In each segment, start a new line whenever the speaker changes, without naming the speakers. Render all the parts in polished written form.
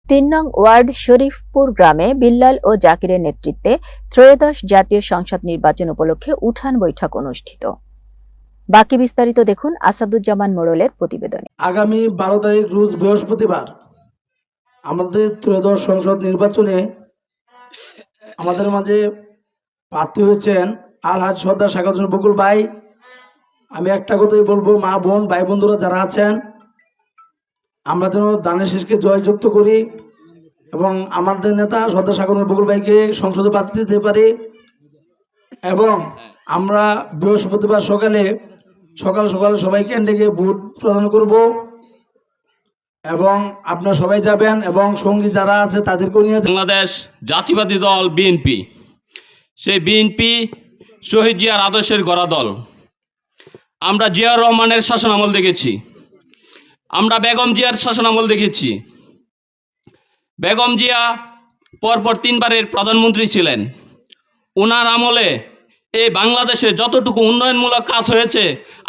৩ নং ওয়ার্ড শরীফপুর গ্রামে বিল্লাল ও জাকিরের নেতৃত্বে ত্রয়োদশ জাতীয় সংসদ নির্বাচন উপলক্ষে উঠান বৈঠক অনুষ্ঠিত। বাকি বিস্তারিত দেখুন আসাদুজ্জামান মোড়লের প্রতিবেদনে।
আগামী 12 তারিখ রোজ বৃহস্পতিবার আমাদের ত্রয়োদশ সংসদ নির্বাচনে আমাদের মাঝে প্রার্থী হয়েছেন আলহাজ সর্দার শাখাউদ্দিন বকুল ভাই। আমি একটা কথাই বলবো, মা বোন ভাই বন্ধুরা যারা আছেন, আমরা যেন দানের শীষকে জয়যুক্ত করি এবং আমাদের নেতা সর্দার শাখাউদ্দিন বকুল ভাইকে সংসদে প্রার্থী দিতে পারি। এবং আমরা বৃহস্পতিবার সকাল সকালে সবাইকে ডেকে ভোট প্রদান করব এবং আপনারা সবাই যাবেন এবং সঙ্গী যারা আছে তাদেরকেও নিয়ে।
বাংলাদেশ জাতীয়বাদী দল বিএনপি, সেই বিএনপি শহীদ জিয়ার আদর্শের গড়া দল। আমরা জিয়াউর রহমানের শাসন আমল দেখেছি, আমরা বেগম জিয়ার শাসন আমল দেখেছি। বেগম জিয়া পরপর 3 বারের প্রধানমন্ত্রী ছিলেন। ওনার আমলে এই বাংলাদেশে যতটুকু উন্নয়নমূলক কাজ হয়েছে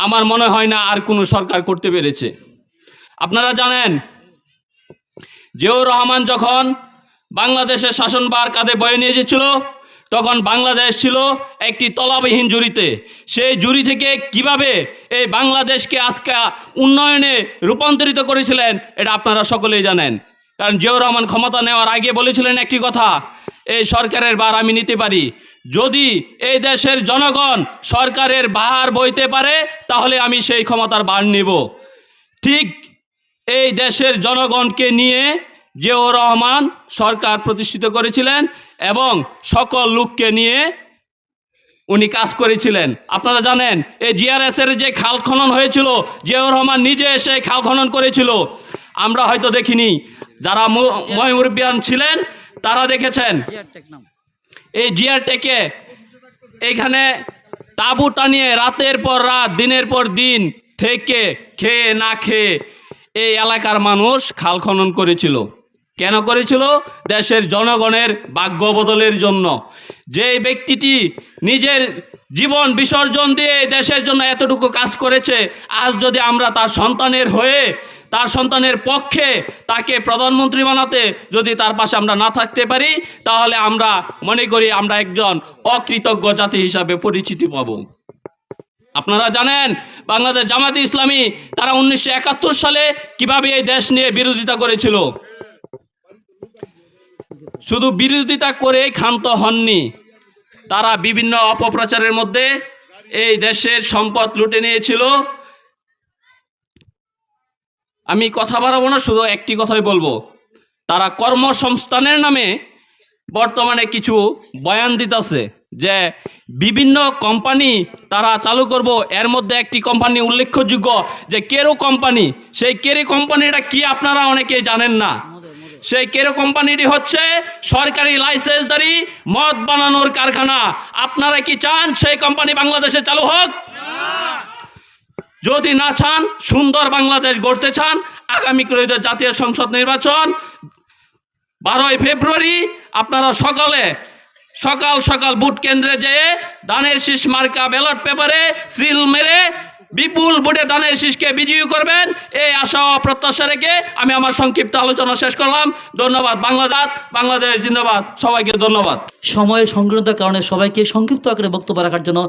আমার মনে হয় না আর কোনো সরকার করতে পেরেছে। আপনারা জানেন, জিয়াউর রহমান যখন বাংলাদেশের শাসনভার কাঁধে বয়ে নিয়ে এসেছিল তখন বাংলাদেশ ছিল একটি তলাবিহীন জুড়িতে। সেই জুড়ি থেকে কিভাবে এই বাংলাদেশকে আজকে উন্নয়নে রূপান্তরিত করেছিলেন এটা আপনারা সকলেই জানেন। কারণ জিয়াউর রহমান ক্ষমতা নেওয়ার আগে বলেছিলেন একটি কথা, এই সরকারের ভার আমি নিতে পারি, যদি এই দেশের জনগণ সরকারের ভার বইতে পারে তাহলে আমি সেই ক্ষমতার ভার নেব। ঠিক এই দেশের জনগণকে নিয়ে জিয়াউর রহমান সরকার প্রতিষ্ঠিত করেছিলেন এবং সকল লোককে নিয়ে উনি কাজ করেছিলেন। আপনারা জানেন, এই জিআরএসের যে খাল খনন হয়েছিল জিয়াউর রহমান নিজে এসে খাল খনন করেছিল। আমরা হয়তো দেখিনি, যারা মুরব্বিয়ান ছিলেন তারা দেখেছেন। এই জিআরটেকে এইখানে তাঁবু টানিয়ে রাতের পর রাত দিনের পর দিন থেকে খেয়ে না খেয়ে এই এলাকার মানুষ খাল খনন করেছিল। কেন করেছিল? দেশের জনগণের ভাগ্য বদলের জন্য। যে ব্যক্তিটি নিজের জীবন বিসর্জন দিয়ে দেশের জন্য এতটুকু কাজ করেছে, আজ যদি আমরা তার সন্তানের হয়ে তার সন্তানের পক্ষে তাকে প্রধানমন্ত্রী বানাতে যদি তার পাশে আমরা না থাকতে পারি তাহলে আমরা মনে করি আমরা একজন অকৃতজ্ঞ জাতি হিসাবে পরিচিতি পাব। আপনারা জানেন, বাংলাদেশ জামায়াতে ইসলামী তারা 1971 সালে কিভাবে এই দেশ নিয়ে বিরোধিতা করেছিল। শুধু বিরোধিতা করে ক্ষান্ত হননি, তারা বিভিন্ন অপপ্রচারের মধ্যে এই দেশের সম্পদ লুটে নিয়েছিল। আমি কথা বাড়াবো না, শুধু একটি কথাই বলবো, তারা কর্মসংস্থানের নামে বর্তমানে কিছু বয়ান দিতেছে যে বিভিন্ন কোম্পানি তারা চালু করব। এর মধ্যে একটি কোম্পানি উল্লেখযোগ্য যে কেরো কোম্পানি। সেই কেরো কোম্পানিটা কি আপনারা অনেকে জানেন না। সেই কেরো কোম্পানিটি হচ্ছে সরকারি লাইসেন্সধারী মদ বানানোর কারখানা। আপনারা কি চান সেই কোম্পানি বাংলাদেশে চালু হোক? যদি না চান, সুন্দর বাংলাদেশ গড়তে চান, আগামী জাতীয় সংসদ নির্বাচন 12ই ফেব্রুয়ারি আপনারা সকাল সকাল ভোট কেন্দ্রে যেয়ে ধানের শীষ মার্কা ব্যালট পেপারে সিল মেরে বিপুল ভোটে ধানের শীষকে বিজয়ী করবেন, এই আশা ও প্রত্যাশা রেখে আমি আমার সংক্ষিপ্ত আলোচনা শেষ করলাম। ধন্যবাদ। বাংলাদেশ জিন্দাবাদ। সবাইকে ধন্যবাদ।
সময়ের সংকীর্ণতার কারণে সবাইকে সংক্ষিপ্ত আকারে বক্তব্য রাখার জন্য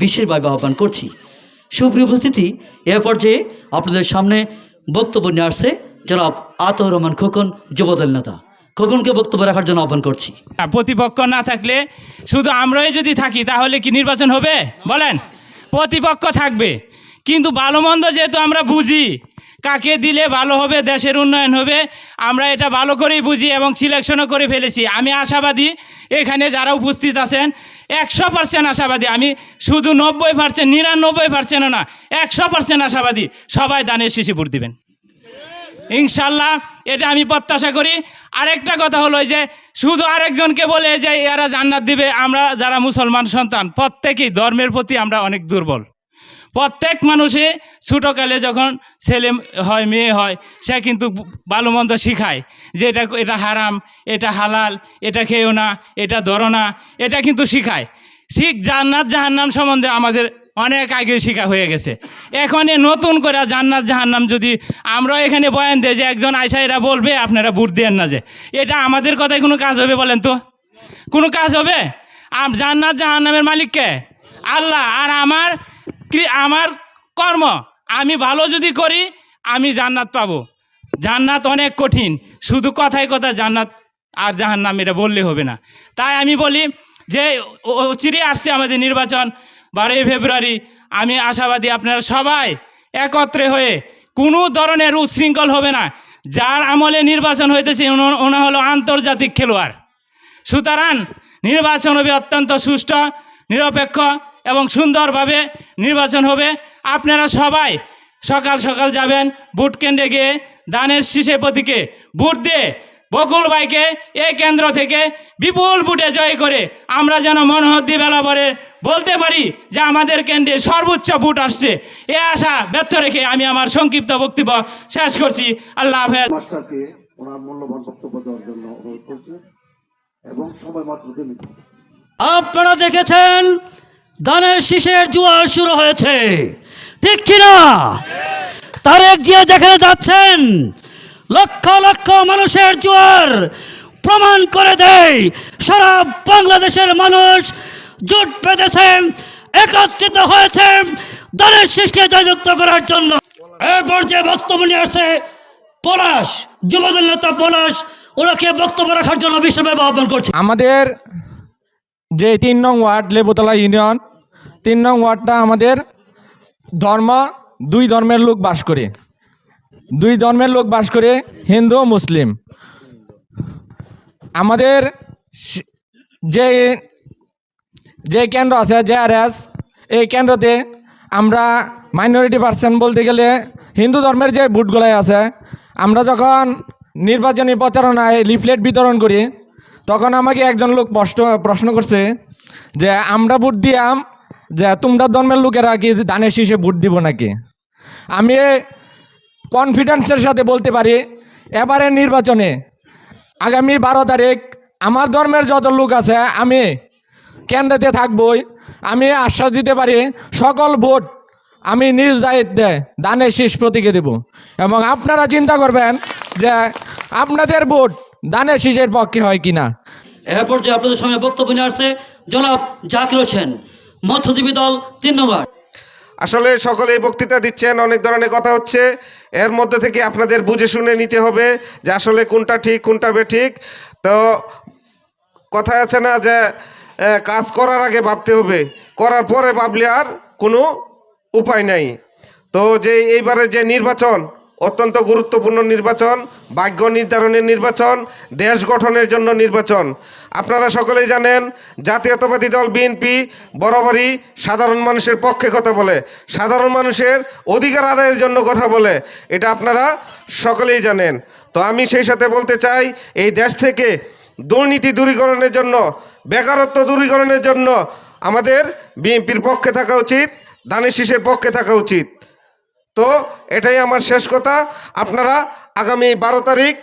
বিশেষভাবে আহ্বান করছি। সুপ্রিয় উপস্থিতি, এ পর্যায়ে আপনাদের সামনে বক্তব্য নিয়ে আসছে জনাব আতাউর রহমান খোকন, যুবদল নেতা। খোকনকে বক্তব্য রাখার জন্য আহ্বান করছি।
প্রতিপক্ষ না থাকলে শুধু আমরাই যদি থাকি তাহলে কি নির্বাচন হবে? বলেন, প্রতিপক্ষ থাকবে, কিন্তু ভালো মন্দ যেহেতু আমরা বুঝি কাকে দিলে ভালো হবে, দেশের উন্নয়ন হবে, আমরা এটা ভালো করেই বুঝি এবং সিলেকশনও করে ফেলেছি। আমি আশাবাদী, এখানে যারা উপস্থিত আছেন 100% আশাবাদী। আমি শুধু 90%, 99%ও না, 100% আশাবাদী সবাই ধানের শীষে ভোট দিবেন ইনশাল্লাহ। এটা আমি প্রত্যাশা করি। আরেকটা কথা হলো যে শুধু আরেকজনকে বলে যে এরা জান্নাত দিবে, আমরা যারা মুসলমান সন্তান প্রত্যেকেই ধর্মের প্রতি আমরা অনেক দুর্বল। প্রত্যেক মানুষে ছোটোকালে যখন ছেলে হয় মেয়ে হয় সে কিন্তু ভালো মন্দ শিখায় যে এটা হারাম, এটা হালাল, এটা খেয়েও না, এটা ধরো না, এটা কিন্তু শিখায়। ঠিক জান্নাত জাহান্নাম সম্বন্ধে আমাদের অনেক আগে শিখা হয়ে গেছে। এখন এ নতুন করে জান্নাত জাহান্নাম যদি আমরা এখানে বয়ান দেয় যে একজন আয়সা এরা বলবে আপনারা ভোট দেন না, যে এটা আমাদের কথায় কোনো কাজ হবে বলেন তো? কোনো কাজ হবে? জান্নাত জাহান্নামের মালিক কে? আল্লাহ। আর আমার কর্ম, আমি ভালো যদি করি আমি জান্নাত পাবো। জান্নাত অনেক কঠিন, শুধু কথায় কথা জান্নাত আর জাহান্নাম এটা বললে হবে না। তাই আমি বলি যে চিরে আসছে আমাদের নির্বাচন 12ই ফেব্রুয়ারি। আমি আশাবাদী আপনারা সবাই একত্রে হয়ে কোনো ধরনের উচ্ছৃঙ্খল হবে না। যার আমলে নির্বাচন হইতেছে ওনা হলো আন্তর্জাতিক খেলোয়াড়। সুতরাং নির্বাচন হবে অত্যন্ত সুষ্ঠু, নিরপেক্ষ এবং সুন্দরভাবে নির্বাচন হবে। আপনারা সবাই সকাল সকাল যাবেন ভোট কেন্দ্রে গিয়ে দানের শীষে প্রতীকে ভোট দিয়ে বকুল ভাইকে এই কেন্দ্র থেকে বিপুল ভোটে জয় করে আমরা যেন মনোহদ্দি বেলা পরে বলতে পারি যে আমাদের কেন্দ্রে সর্বোচ্চ ভোট আসছে। এ আশা ব্যর্থ রেখে আমি আমার সংক্ষিপ্ত বক্তব্য শেষ করছি। আল্লাহ হাফেজ।
মাস্টারকে ওনার মূল্যবান বক্তব্য দেওয়ার জন্য অনুরোধ করছি এবং সময় মাত্র 2 মিনিট।
আপনারা দেখেছেন দানের শীষের জোয়ার শুরু হয়েছে, ঠিক কিনা? তারেক জিয়া যেখানে যাচ্ছেন লক্ষ লক্ষ মানুষের জোয়ার প্রমাণ করে দেয় সারা বাংলাদেশের মানুষ জোট বেঁধেছেন, একত্রিত হয়েছেন দানের শীষকে জয়যুক্ত করার জন্য। এরপর যে বক্তব্য নিয়ে আসে পলাশ, যুবদল নেতা পলাশ, ওনাকে বক্তব্য রাখার জন্য বিশ্বব্যাপী আহ্বান করছে।
আমাদের যে 3 নং ওয়ার্ড লেবুতলা ইউনিয়ন, 3 নং ওয়ার্ডটা আমাদের দুই ধর্মের লোক বাস করে, হিন্দু ও মুসলিম। আমাদের যে কেন্দ্র আছে JRS, এই কেন্দ্রতে আমরা মাইনরিটি পার্সন বলতে গেলে হিন্দু ধর্মের যে ভোটগুলাই আছে, আমরা যখন নির্বাচনী প্রচারণায় লিফলেট বিতরণ করি তখন আমাকে একজন লোক প্রশ্ন করছে যে আমরা ভোট দিয়াম, যে তোমরা ধর্মের লোকেরা কি ধানের শীষে ভোট দিব নাকি? আমি কনফিডেন্সের সাথে বলতে পারি এবারের নির্বাচনে আগামী 12 তারিখ আমার ধর্মের যত লোক আছে আমি কেন্দ্রেতে থাকবই। আমি আশ্বাস দিতে পারি সকল ভোট আমি নিজ দায়িত্বে ধানের শীষ প্রতীকে দেব। এবং আপনারা চিন্তা করবেন যে আপনাদের ভোট ধানের শীষের পক্ষে হয় কিনা।
এরপর যে আপনাদের সামনে বক্তব্য নিয়ে আসছে জনাব জাকির হোসেন, মৎস্যজীবী দল 3 নম্বর।
আসলে সকলেই বক্তৃতা দিচ্ছেন, অনেক ধরনের কথা হচ্ছে, এর মধ্যে থেকে আপনাদের বুঝে শুনে নিতে হবে যে আসলে কোনটা ঠিক কোনটা বেঠিক। তো কথা আছে না যে কাজ করার আগে ভাবতে হবে, করার পরে ভাবলে আর কোনো উপায় নাই। তো যে এইবারে যে নির্বাচন অত্যন্ত গুরুত্বপূর্ণ নির্বাচন, ভাগ্য নির্ধারণের নির্বাচন, দেশ গঠনের জন্য নির্বাচন। আপনারা সকলেই জানেন জাতীয়তাবাদী দল বিএনপি বরাবরই সাধারণ মানুষের পক্ষে কথা বলে, সাধারণ মানুষের অধিকার আদায়ের জন্য কথা বলে, এটা আপনারা সকলেই জানেন। তো আমি সেই সাথে বলতে চাই এই দেশ থেকে দুর্নীতি দূরীকরণের জন্য, বেকারত্ব দূরীকরণের জন্য আমাদের বিএনপির পক্ষে থাকা উচিত, ধানের শীষের পক্ষে থাকা উচিত। তো এটাই আমার শেষ কথা। আপনারা আগামী 12 তারিখ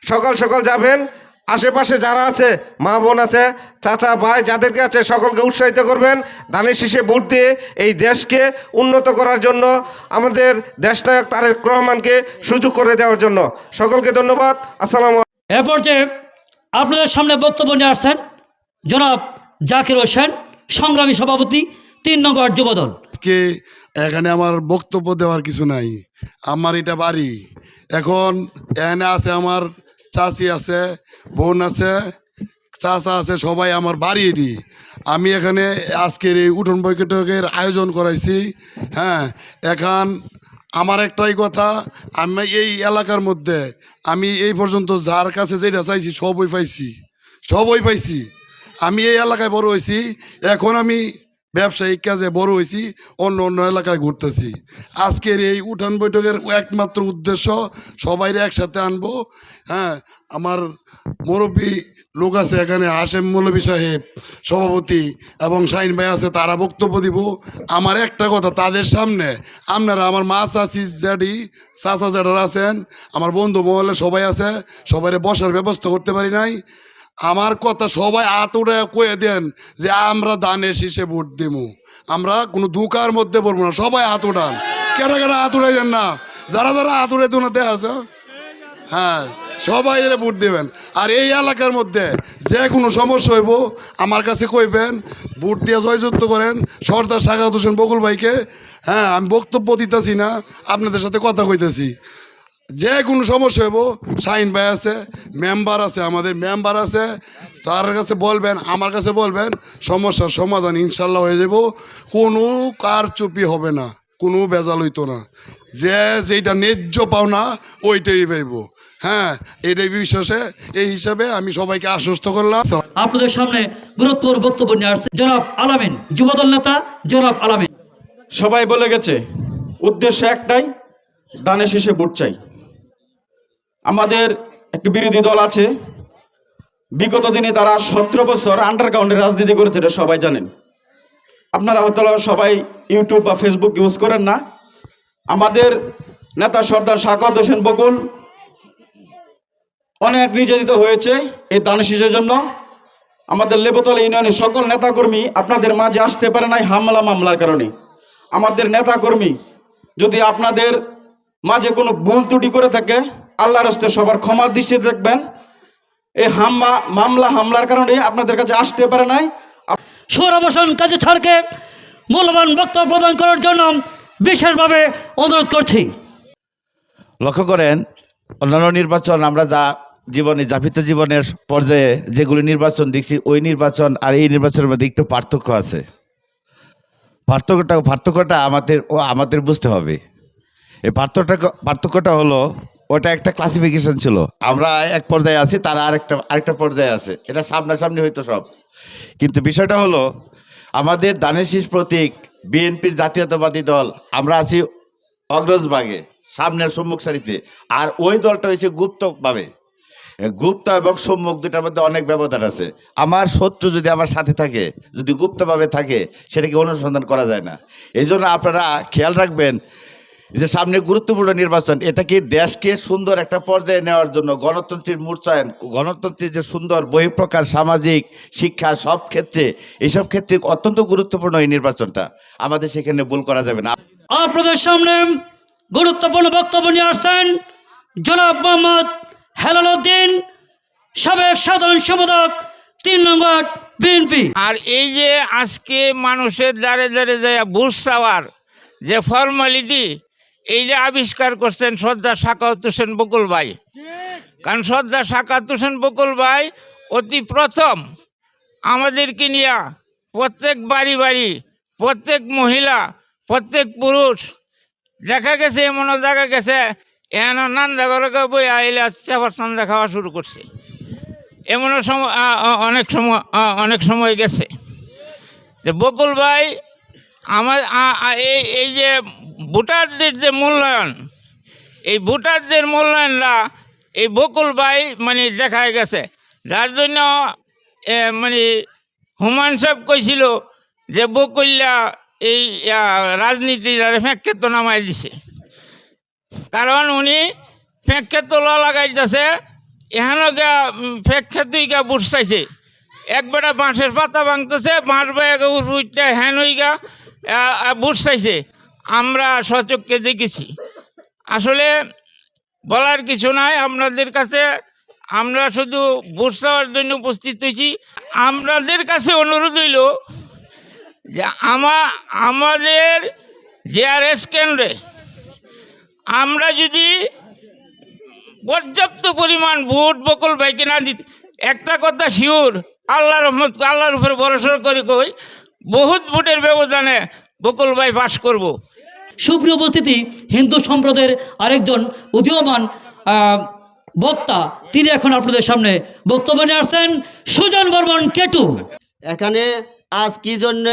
সকাল সকাল যাবেন, আশেপাশে যারা আছে মা বোন আছে, চাচা ভাই যাদেরকে আছে সকলকে উৎসাহিত করবেন ধানের শীষে ভোট দিয়ে এই দেশকে উন্নত করার জন্য, আমাদের দেশনায়ক তারেক রহমানকে সুযোগ করে দেওয়ার জন্য। সকলকে ধন্যবাদ। আসসালামু আলাইকুম।
এরপর যে আপনাদের সামনে বক্তব্য নিয়ে আসছেন জনাব জাকির হোসেন, সংগ্রামী সভাপতি 3 নম্বর যুবদল।
আজকে এখানে আমার বক্তব্য দেওয়ার কিছু নাই, আমার এটা বাড়ি। এখন এখানে আছে আমার চাচি আছে, বোন আছে, চাচা আছে, সবাই আমার বাড়ি এটি। আমি এখানে আজকের এই উঠোন বৈঠকের আয়োজন করাইছি। হ্যাঁ, এখন আমার একটাই কথা, আমি এই এলাকার মধ্যে আমি এই পর্যন্ত যার কাছে যেটা চাইছি সবই পাইছি। আমি এই এলাকায় বড় হয়েছি, এখন আমি ব্যবসায়িক কাজে বড় হয়েছি, অন্য অন্য এলাকায় ঘুরতেছি। আজকের এই উঠান বৈঠকের একমাত্র উদ্দেশ্য সবাইরে একসাথে আনবো। হ্যাঁ, আমার মুরব্বী লোক আছে এখানে, হাশেম মৌলভী সাহেব সভাপতি এবং শাহিন ভাই আছে, তারা বক্তব্য দিব। আমার একটা কথা, তাদের সামনে আপনারা আমার মা চাচি জ্যাডি চাচা জ্যাডারা আছেন, আমার বন্ধু মহলে সবাই আছে, সবাই বসার ব্যবস্থা করতে পারি নাই। আমার কথা সবাই আতুরে কয়ে দেন যে আমরা দানের শীষে ভোট দেবো, আমরা কোনো দুকার মধ্যে পড়বো না, সবাই হাত উঠান, কেটা কেটা হাত উঠাই দেন না, যারা যারা হাত উঠাই তো না দেখা আছে, হ্যাঁ সবাই এরা ভোট দেবেন। আর এই এলাকার মধ্যে যে কোনো সমস্যা হইব আমার কাছে কইবেন, ভোট দিয়ে জয়যুক্ত করেন সর্দার সাখাওয়াত হোসেন বকুল ভাইকে। হ্যাঁ আমি বক্তব্য দিতেছি না, আপনাদের সাথে কথা কইতেছি। যে কোনো সমস্যা হইব শাহিন ভাই আছে, মেম্বার আছে, আমাদের মেম্বার আছে, তার কাছে বলবেন, আমার কাছে বলবেন, সমস্যার সমাধান ইনশাল্লাহ হয়ে যাব। কোনো কারচুপি হবে না, কোনো ভেজাল হইতো না, যে যেটা ন্যায্য পাওনা ওইটাই পাইব। হ্যাঁ এইটাই বিশ্বাসে, এই হিসাবে আমি সবাইকে আশ্বস্ত করলাম।
আপনাদের সামনে গুরুত্বপূর্ণ বক্তব্য নিয়ে আসছে জনাব আলামিন, যুবদল নেতা জনাব আলামিন।
সবাই বলে গেছে, উদ্দেশ্য একটাই, দানের শেষে ভোট চাই। আমাদের একটি বিরোধী দল আছে, বিগত দিনে তারা 17 বছর আন্ডারগ্রাউন্ডে রাজনীতি করেছে, এটা সবাই জানেন। আপনারা হয়তো সবাই ইউটিউব বা ফেসবুক ইউজ করেন না। আমাদের নেতা সর্দার সাখাওয়াত হোসেন বকুল অনেক নির্যাতিত হয়েছে এই দানের শীষের জন্য। আমাদের লেবুতলা ইউনিয়নের সকল নেতাকর্মী আপনাদের মাঝে আসতে পারে নাই হামলা মামলার কারণে। আমাদের নেতাকর্মী যদি আপনাদের মাঝে কোনো ভুল ত্রুটি করে থাকে, আল্লাহর রাস্তে সবার ক্ষমার দৃষ্টিতে দেখবেন। এই হামলার কারণে আপনাদের কাছে আসতে পারে নাই।
সৌরভূষণ কাজী ছাড়কে মূল্যবান বক্তব্য প্রদান করার জন্য বিশেষভাবে অনুরোধ করছি।
লক্ষ্য করেন, অন্যান্য নির্বাচন আমরা যা জীবনে যাপিত জীবনের পর্যায়ে যেগুলি নির্বাচন দেখছি, ওই নির্বাচন আর এই নির্বাচনের মধ্যে একটু পার্থক্য আছে। পার্থক্যটা আমাদের বুঝতে হবে। এই পার্থক্যটা হলো, ওটা একটা ক্লাসিফিকেশন ছিল, আমরা এক পর্যায়ে আছি, তারা আরেকটা পর্যায়ে আছে, এটা সামনাসামনি হইতো সব। কিন্তু বিষয়টা হলো, আমাদের দানের শীষ প্রতীক বিএনপির জাতীয়তাবাদী দল, আমরা আছি অগ্রজভাগে, সামনের সম্মুখ সারিতে। আর ওই দলটা হয়েছে গুপ্তভাবে। গুপ্ত এবং সম্মুখ দুটার মধ্যে অনেক ব্যবধান আছে। আমার শত্রু যদি আমার সাথে থাকে, যদি গুপ্তভাবে থাকে, সেটাকে অনুসন্ধান করা যায় না। এই জন্য আপনারা খেয়াল রাখবেন যে সামনে গুরুত্বপূর্ণ নির্বাচন, এটাকে দেশকে সুন্দর একটা পর্যায়ে নেওয়ার জন্য গণতন্ত্রের মূর্ছায়ন, গণতন্ত্রের যে সুন্দর বহিঃপ্রকাশ, সামাজিক, শিক্ষা, সব ক্ষেত্রে, এইসব ক্ষেত্রে অত্যন্ত গুরুত্বপূর্ণ এই নির্বাচনটা। আমাদের সেখানে ভুল করা যাবে না।
আপনাদের সামনে গুরুত্বপূর্ণ বক্তব্য নিয়ে আসছেন জনাব মোহাম্মদ হেলাল উদ্দিন, সাবেক সাধারণ সম্পাদক 3 নং ওয়ার্ড বিএনপি।
আর এই যে আজকে মানুষের দ্বারে দ্বারে যায় বুঝ চাওয়ার যে ফর্মালিটি, এই যে আবিষ্কার করছেন সর্দার সাখাওয়াত হোসেন বকুল ভাই। কারণ সর্দার সাখাওয়াত হোসেন বকুল ভাই অতি প্রথম আমাদেরকে নিয়ে প্রত্যেক বাড়ি বাড়ি, প্রত্যেক মহিলা, প্রত্যেক পুরুষ, দেখা গেছে এমনও দেখা গেছে এন নান্দা করে বই আইলে চাপার চান্দা খাওয়া শুরু করছে। এমনও সময় অনেক সময় গেছে যে বকুল ভাই আমার এই যে ভোটারদের যে মূল্যায়ন, এই ভোটারদের মূল্যায়নরা এই বকুল ভাই মানে দেখা গেছে, যার জন্য মানে হুমায়ুন সাহেব কইছিল যে বকুল্লা এই রাজনীতির ফ্যাঁকক্ষেত্র নামাই দিছে। কারণ উনি ফ্যাঁকক্ষেত্র লাগাইতেছে, এখানে গা ফ্যাঁকক্ষেত্রই গা বুট চাইছে, একবারে বাঁশের পাতা ভাঙতেছে, বাঁশ বাইকে উঠটা হ্যান হই গা বুট চাইছে। আমরা সচক্ষে দেখেছি। আসলে বলার কিছু নাই আপনাদের কাছে, আমরা শুধু ভোট চাওয়ার জন্য উপস্থিত হয়েছি। আপনাদের কাছে অনুরোধ হইল যে আমাদের জেআরএস কেন্দ্রে আমরা যদি পর্যাপ্ত পরিমাণ ভোট বকুল ভাইকে না দিতে, একটা কথা শিওর, আল্লাহর রহমত, আল্লাহর উপরে ভরসা করে কই বহুত ভোটের ব্যবধানে বকুল ভাই পাস করব।
সুপ্রিয় উপস্থিতি, হিন্দু সম্প্রদায়ের আরেকজন উদীয়মান বক্তা, তিনি এখন আপনাদের সামনে বক্তব্য নিয়ে আসছেন সুজন বর্মন কেটু।
এখানে আজ কি জন্য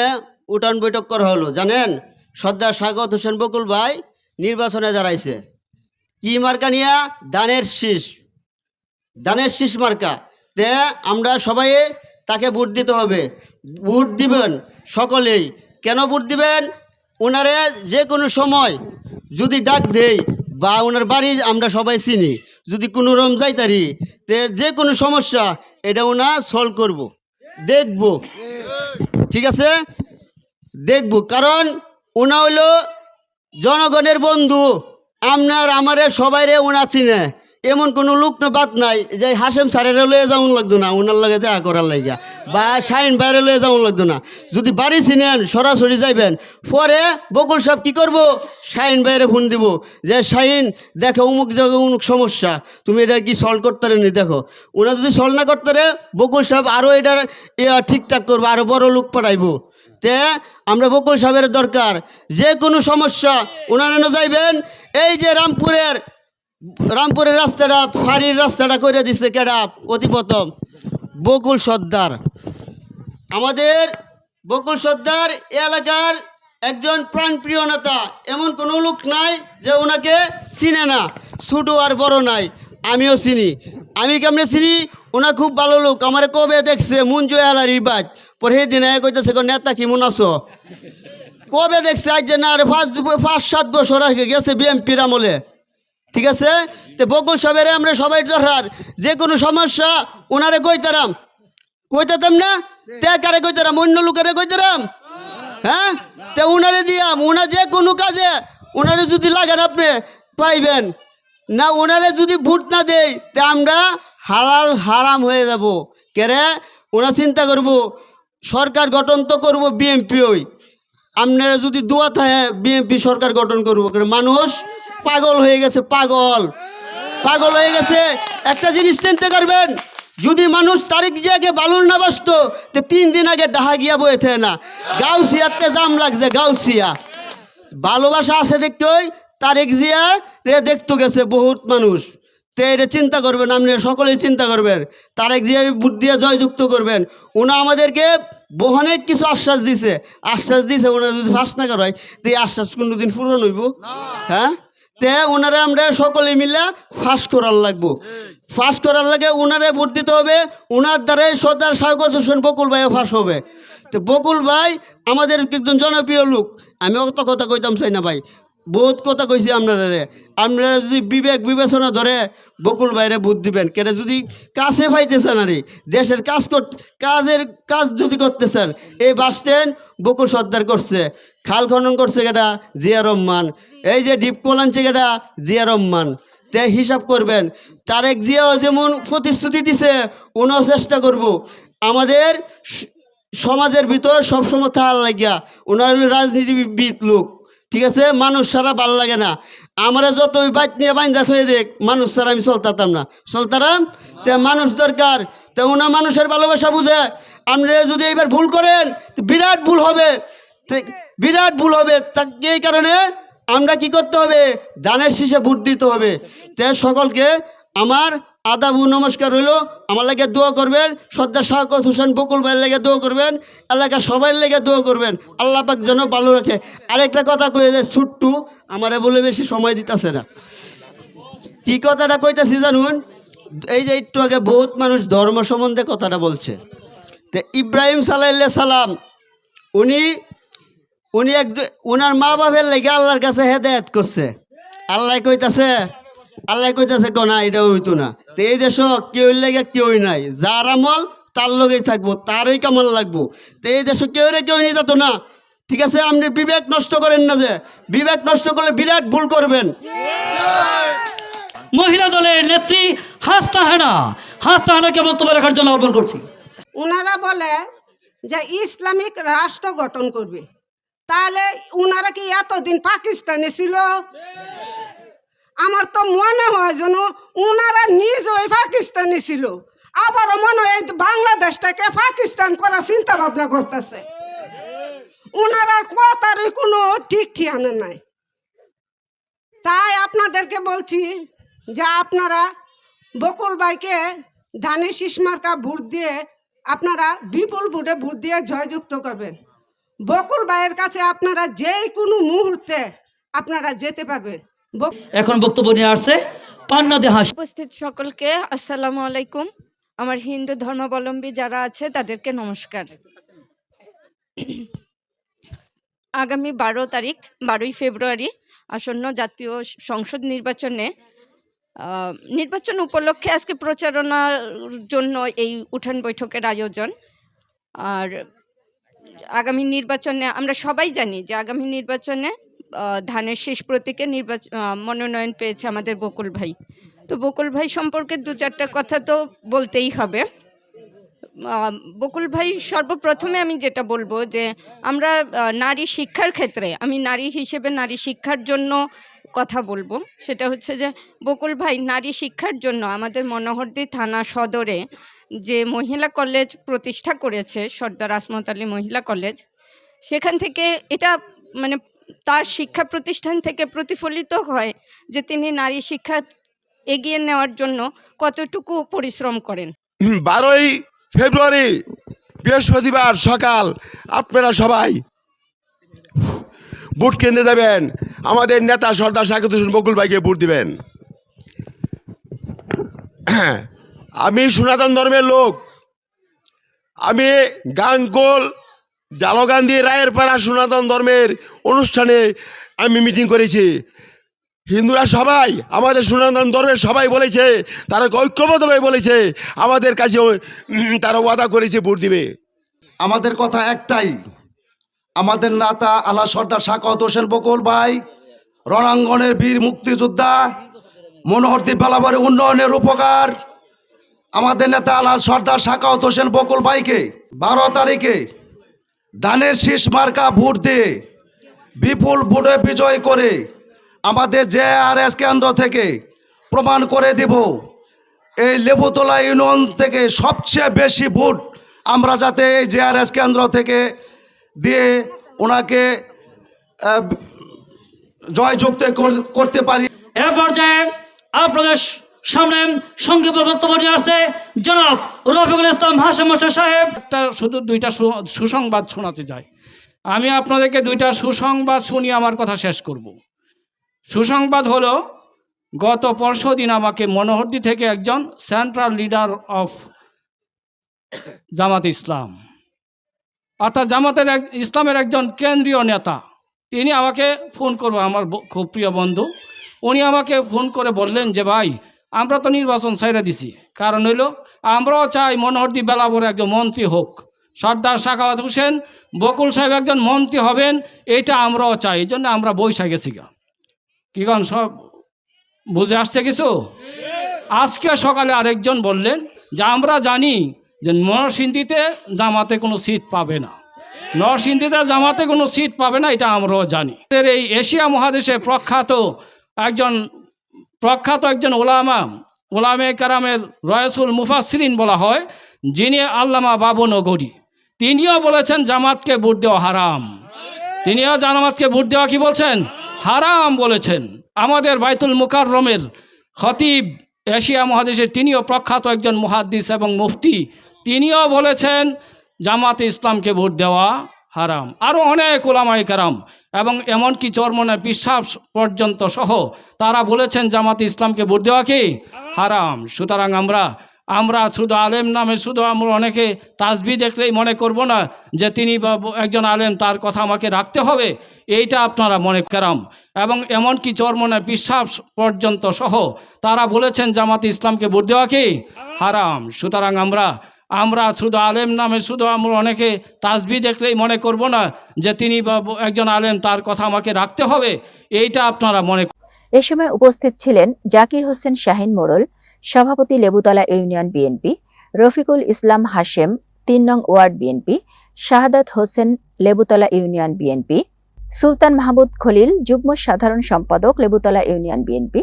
উঠান বৈঠক করা হলো জানেন? সর্দার সাখাওয়াত হোসেন বকুল ভাই নির্বাচনে দাঁড়াইছে কি মার্কা নিয়ে? দানের শীষ মার্কা। তে আমরা সবাই তাকে ভোট দিতে হবে। ভোট দিবেন সকলেই। কেন ভোট দিবেন? ওনারে যে কোনো সময় যদি ডাক দেই বা ওনার বাড়ি আমরা সবাই চিনি, যদি কোনো রকম যাইতারি তে যে কোনো সমস্যা এটা ওনা সলভ করব, দেখব, ঠিক আছে, দেখব। কারণ ওনা হইল জনগণের বন্ধু, আপনার আমারে সবাইরে ওনা চিনে, এমন কোনো লোক না বাদ নাই যে হাসেম স্যারেরা লয়ে যাওয়ান লাগতো না ওনার লাগে দেখা করার লাগিয়া, বা শাহিন বাইরে লয়ে যাওয়ান লাগতো না। যদি বাড়ি চিনেন সরাসরি যাইবেন, পরে বকুল সাহেব কী করবো, শাহিন বাইরে ফোন দিব যে শাহিন দেখো অমুক জায়গায় অমুক সমস্যা, তুমি এটা কি সলভ করতে নি, দেখো। ওনা যদি সলভ না করতে রে বকুল সাহেব আরও এটা ঠিকঠাক করবো, আরও বড় লোক পাঠাইবো। তে আমরা বকুল সাহেবের দরকার, যে কোনো সমস্যা ওনারা যাইবেন। এই যে রামপুরের রাস্তাটা, ফাঁড়ির রাস্তাটা করে দিচ্ছে কেডা, অতি প্রথম বকুল সর্দার। আমাদের বকুল সর্দার এলাকার একজন প্রাণপ্রিয় নেতা, এমন কোনো লোক নাই যে ওনাকে চিনে না, ছোটো আর বড় নাই। আমিও চিনি, আমি কেমনে চিনি, ওনা খুব ভালো লোক। আমার কবে দেখছে মুঞ্জু এলারির বাজ, পরে সেই দিনে কইতেছে নেতা কি মন আছো, কবে দেখছে আজ যে না, আর 5-7 বছর আগে গেছে বিএমপির আমলে, ঠিক আছে। তো বকুল সাহেবের আমরা সবাই দরকার, যে কোনো সমস্যা ওনারে কইতাম না, তে কারে কইতাম, অন্য লোকেরে কইতাম, হ্যাঁ, তে উনারে দিয়াম। ওনা যে কোনো কাজে ওনারে যদি লাগেন আপনি পাইবেন না, ওনারে যদি ভোট না দেই তে আমরা হালাল হারাম হয়ে যাব। কেরে ওনা চিন্তা করব সরকার গঠন তো করবো বিএমপি, ওই আপনারা যদি দোয়া থাকে বিএমপি সরকার গঠন করবো। মানুষ পাগল হয়ে গেছে, পাগল হয়ে গেছে। একটা জিনিস চিন্তা করবেন, যদি মানুষ তারিখ জিয়াকে বালুর না বাসতো তো 3 দিন আগে ডাহা গিয়া বইতে না, গাউসিয়াতে জাম লাগছে, গাউসিয়া ভালোবাসা আছে দেখতে, ওই তারিখ জিয়ার রে দেখতে গেছে বহুত মানুষ। তো এটা চিন্তা করবেন, আপনি সকলেই চিন্তা করবেন, তারেক জিয়ার বুদ্ধি দিয়ে জয়যুক্ত করবেন। ওনা আমাদেরকে অনেক কিছু আশ্বাস দিছে, ওনা যদি ফাঁস না করায় তো এই আশ্বাস কোনোদিন পূরণ হইব? হ্যাঁ, তে ওনারা আমরা সকলে মিলে ফাঁস করার লাগবো, ফাঁস করার লাগে ওনারে ভোট দিতে হবে। ওনার দ্বারাই সর্দার স্বাগত হোসেন বকুল ভাইও ফাঁস হবে। তো বকুল ভাই আমাদের একজন জনপ্রিয় লোক, আমি অত কথা কইতাম চাই না ভাই, বহুত কথা কইছি আপনারা যদি বিবেক বিবেচনা ধরে বকুল ভাইরে ভোট দিবেন। কেটে যদি কাছে পাইতেছেন আর দেশের কাজ যদি করতেছেন, এই বাস স্ট্যান্ড বকুল সর্দার করছে, খাল খনন করছে কেটা জিয়া রহমান, এই যে ডিপ কল আনছে কেটা জিয়া রহমান। তে হিসাব করবেন, তারেক জিয়াও যেমন প্রতিশ্রুতি দিছে ওনাও চেষ্টা করব আমাদের সমাজের ভিতর সবসময় থাকার লাগিয়া। ওনার হলো রাজনীতিবিদ লোক, ঠিক আছে, মানুষ ছাড়া ভাল লাগে না। আমরা যত ওই বাইক নিয়ে বাইন্দা থয়ে দেখ, মানুষ ছাড়া আমি চলতাম না, তে মানুষ দরকার। তো ওনা মানুষের ভালোবাসা বুঝে। আপনারা যদি এবার ভুল করেন বিরাট ভুল হবে, এই কারণে আমরা কি করতে হবে, ধানের শীষে ভোট দিতে হবে। তে সকলকে আমার আদাব নমস্কার হইল, আমার লাগে দোয়া করবেন, সর্দার শাওকত হোসেন বকুল ভাইয়ের লেগে দোয়া করবেন, এলাকার সবাই লেগে দোয়া করবেন, আল্লাহ পাক যেন ভালো রাখে। আরেকটা কথা কয়ে যে ছুট্টু আমারে বলে বেশি সময় দিতেছে না, কি কথাটা কইতেছি জানুন, এই যে একটু আগে বহুত মানুষ ধর্ম সম্বন্ধে কথাটা বলছে। তো ইব্রাহিম সালাম উনি ওনার মা বাপের লেগে আল্লাহর কাছে হেদায়েত করছে। আল্লাহ কইতাছে না এটা হইতো না। তো এই দেশ কেউ লেগে কেউই নাই, যার আমল তার লগেই থাকবো, তারই কামাল লাগবো। তো এই দেশ কেউ নিয়ে যেত না, ঠিক আছে। আপনি বিবেক নষ্ট করেন না, যে বিবেক নষ্ট করলে বিরাট ভুল করবেন।
মহিলা দলের নেত্রী হাসনাহানাকে বক্তব্য রাখার জন্য আহ্বান করছি।
ওনারা বলে যে ইসলামিক রাষ্ট্র গঠন করবে, তাহলে ওনারা কি এতদিন পাকিস্তানে ছিল? আমার তো মনে হয় যেন ওনারা নিজেই পাকিস্তানে ছিল, আবারও মনে হয় বাংলাদেশটাকে পাকিস্তান করার চিন্তা ভাবনা করতেছে। ওনারা কথারই কোনো ঠিক ঠিকানা নাই। তাই আপনাদেরকে বলছি যে আপনারা বকুল ভাইকে ধানের শীষ মার্কা ভোট দিয়ে আপনারা বিপুল ভোটে ভোট দিয়ে জয়যুক্ত করবেন। বকুল ভাইয়ের কাছে আপনারা যে কোনো মুহূর্তে আপনারা যেতে পারবেন।
এখন বক্তব্য নিয়ে আসছে পান্না দেহাস।
উপস্থিত সকলকে আসসালামু আলাইকুম। আমার হিন্দু ধর্মাবলম্বী যারা আছে তাদেরকে নমস্কার। আগামী 12 তারিখ 12ই ফেব্রুয়ারি আসন্ন জাতীয় সংসদ নির্বাচনে নির্বাচন উপলক্ষে আজকে প্রচারণার জন্য এই উঠান বৈঠকের আয়োজন। আর আগামী নির্বাচনে আমরা সবাই জানি যে আগামী নির্বাচনে ধানের শেষ প্রতীকে মনোনয়ন পেয়েছে আমাদের বকুল ভাই। তো বকুল ভাই সম্পর্কে দু চারটা কথা তো বলতেই হবে। বকুল ভাই সর্বপ্রথমে আমি যেটা বলবো যে আমরা নারী শিক্ষার ক্ষেত্রে, আমি নারী হিসেবে নারী শিক্ষার জন্য কথা বলবো, সেটা হচ্ছে যে বকুল ভাই নারী শিক্ষার জন্য আমাদের মনোহরদী থানা সদরে যে মহিলা কলেজ প্রতিষ্ঠা করেছে, সর্দার আসমত আলী মহিলা কলেজ, সেখান থেকে এটা মানে তার শিক্ষা প্রতিষ্ঠান থেকে প্রতিফলিত হয় যে তিনি নারী শিক্ষা এগিয়ে নেওয়ার জন্য কতটুকু পরিশ্রম করেন।
12ই ফেব্রুয়ারি বৃহস্পতিবার সকাল আপনারা সবাই ভোট কেন্দ্রে যাবেন, আমাদের নেতা সর্দার সাকিব হোসেন বকুল ভাইকে ভোট দিবেন। আমি সনাতন ধর্মের লোক, আমি গাঙ্গোল জালগান্ধী রায়ের পাড়া সনাতন ধর্মের অনুষ্ঠানে আমি মিটিং করেছি। হিন্দুরা সবাই, আমাদের সনাতন ধর্মের সবাই বলেছে, তারা ঐক্যবদ্ধভাবে বলেছে, আমাদের কাছে তারা ওয়াদা করেছে ভোট দিবে।
আমাদের কথা একটাই, আমাদের নেতা আলা সর্দার সাখাওয়াত হোসেন বকুল ভাই রণাঙ্গনের বীর মুক্তিযোদ্ধা, মনোহরদী বেলাবাড়ি উন্নয়নের উপকার। আমাদের নেতা আলা সর্দার সাখাওয়াত হোসেন বকুল ভাইকে 12 তারিখে ধানের শীষ মার্কা ভোট দিয়ে বিপুল ভোটে বিজয় করে আমাদের JRS কেন্দ্র থেকে প্রমাণ করে দেব এই লেবুতলা ইউনিয়ন থেকে সবচেয়ে বেশি ভোট আমরা যাতে এই JRS কেন্দ্র থেকে দিয়ে ওনাকে জয়যুক্ত করতে পারি।
এ পর্যায়ে আপনাদের সামনে সংক্ষিপ্ত বক্তব্য নিয়ে আসছে জনাব রফিকুল ইসলাম হাশেম মোর্শেদ সাহেব।
শুধু দুইটা সুসংবাদ শোনাতে চাই। আমি আপনাদেরকে দুইটা সুসংবাদ শুনিয়ে আমার কথা শেষ করব। সুসংবাদ হলো, গত পরশুদিন আমাকে মনোহরদী থেকে একজন সেন্ট্রাল লিডার অফ জামাত ইসলাম, অর্থাৎ ইসলামের একজন কেন্দ্রীয় নেতা, তিনি আমাকে ফোন করবো, আমার খুব প্রিয় বন্ধু, উনি আমাকে ফোন করে বললেন যে ভাই, আমরা তো নির্বাচন ছাইড়া দিছি, কারণ হইল আমরাও চাই মনোহরদী বেলাবরে একজন মন্ত্রী হোক, সর্দার সাখাওয়াত হোসেন বকুল সাহেব একজন মন্ত্রী হবেন, এটা আমরাও চাই, এই জন্য আমরা বৈশা গেছি। কি কন সব বুঝে আসছে কিছু? আজকে সকালে আরেকজন বললেন যে আমরা জানি যে নরসিংদীতে জামাতে কোনো সিট পাবে না, নরসিংদীতে জামাতে কোনো সিট পাবে না, এটা আমরাও জানি। এই এশিয়া মহাদেশে প্রখ্যাত একজন ওলামে কারামের রয়াসুল মুফাসসিরিন বলা হয়, যিনি আল্লামা বাবু নগরী, তিনিও বলেছেন জামাতকে ভোট দেওয়া হারাম। তিনিও জামাতকে ভোট দেওয়া কি বলছেন? হারাম বলেছেন। আমাদের বাইতুল মুকাররমের খতিব এশিয়া মহাদেশের, তিনিও প্রখ্যাত একজন মুহাদ্দিস এবং মুফতি, তিনিও বলেছেন জামাতে ইসলামকে ভোট দেওয়া হারাম। আরও অনেক ওলামায়ে কেরাম এবং এমনকি চরমনে বিশ্বাস পর্যন্ত সহ তারা বলেছেন জামাতে ইসলামকে ভোট দেওয়া কি হারাম। সুতরাং আমরা শুধু আলেম নামে শুধু আমরা অনেকে তাসবিহ দেখলেই মনে করব না যে তিনি একজন আলেম, তার কথা আমাকে রাখতে হবে, এইটা আপনারা মনে করাম। এবং এমনকি চরমনে বিশ্বাস পর্যন্ত সহ তারা বলেছেন জামাতে ইসলামকে ভোট দেওয়া কি হারাম। সুতরাং আমরা শুধু আলেম নামে শুধু আমরা অনেকে তাসবিহ দেখলেই মনে করব না যে তিনি একজন আলেম, তার কথা আমাকে রাখতে হবে, এইটা আপনারা মনে।
এ সময় উপস্থিত ছিলেন জাকির হোসেন শাহিন মোড়ল, সভাপতি লেবুতলা ইউনিয়ন বিএনপি, রফিকুল ইসলাম হাশেম ৩ নং word BNP, Shahadat Hossain Lebutala union BNP, সুলতান মাহমুদ খলিল যুগ্ম সাধারণ সম্পাদক লেবুতলা ইউনিয়ন বিএনপি,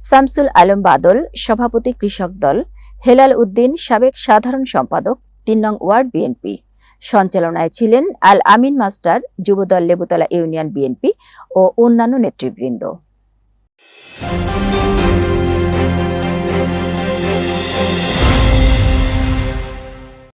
শামসুল আলম বাদল সভাপতি কৃষক দল, হেলাল উদ্দিন সাবেক সাধারণ সম্পাদক ৩ নং ওয়ার্ড বিএনপি। সঞ্চালনায় ছিলেন আল আমিন মাস্টার যুবদল লেবুতলা ইউনিয়ন বিএনপি ও অন্যান্য নেতৃবৃন্দ।